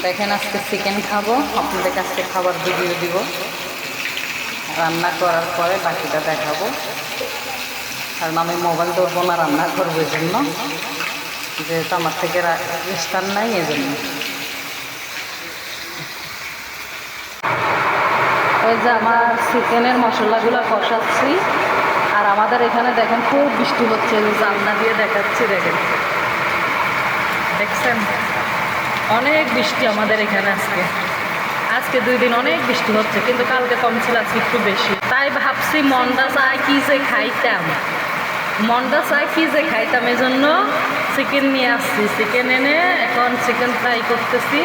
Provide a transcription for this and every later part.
দেখেন আজকে চিকেন খাবো, আপনাদের কাছে খাবার ভিডিও দিব, রান্না করার পরে বাকিটা দেখাবো। কারণ আমি মোবাইল ধরবো না, রান্না করবো এই জন্য, যেহেতু আমার থেকে স্টার নাই এই জন্য। ওই যে আমার চিকেনের মশলাগুলো কষাচ্ছি, আর আমাদের এখানে দেখেন খুব বৃষ্টি হচ্ছে, জানলা দিয়ে দেখাচ্ছি, দেখেন দেখছেন অনেক বৃষ্টি আমাদের এখানে আজকে 2 দিন অনেক বৃষ্টি হচ্ছে, কিন্তু কালকে কম ছিল, আজকে একটু বেশি। তাই ভাবছি মন্ডা চায় কি যে খাইতাম, এই জন্য চিকেন নিয়ে আসছি। চিকেন এনে এখন চিকেন ফ্রাই করতেছি,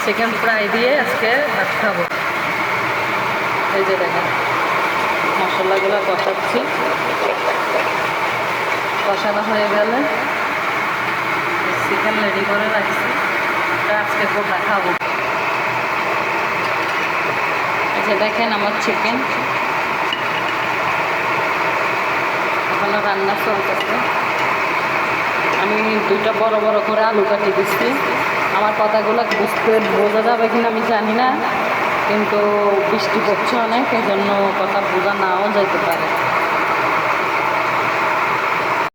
চিকেন ফ্রাই দিয়ে আজকে ভাত খাবো। এই যে দেখেন মশলাগুলো কষাচ্ছি, কষানো হয়ে গেলে চিকেন রেডি করে রাখছি, আজকে গোটা খাবো। এই যে দেখেন আমার চিকেন এখনো রান্না চলতেছে। আমি 2টা বড় বড় করে আলু কাটি দিচ্ছি। আমার কথাগুলো বোঝা যাবে কিনা আমি জানি না, কিন্তু বৃষ্টি পড়ছে অনেক, এই জন্য কথা বোঝা নাও যাইতে পারে।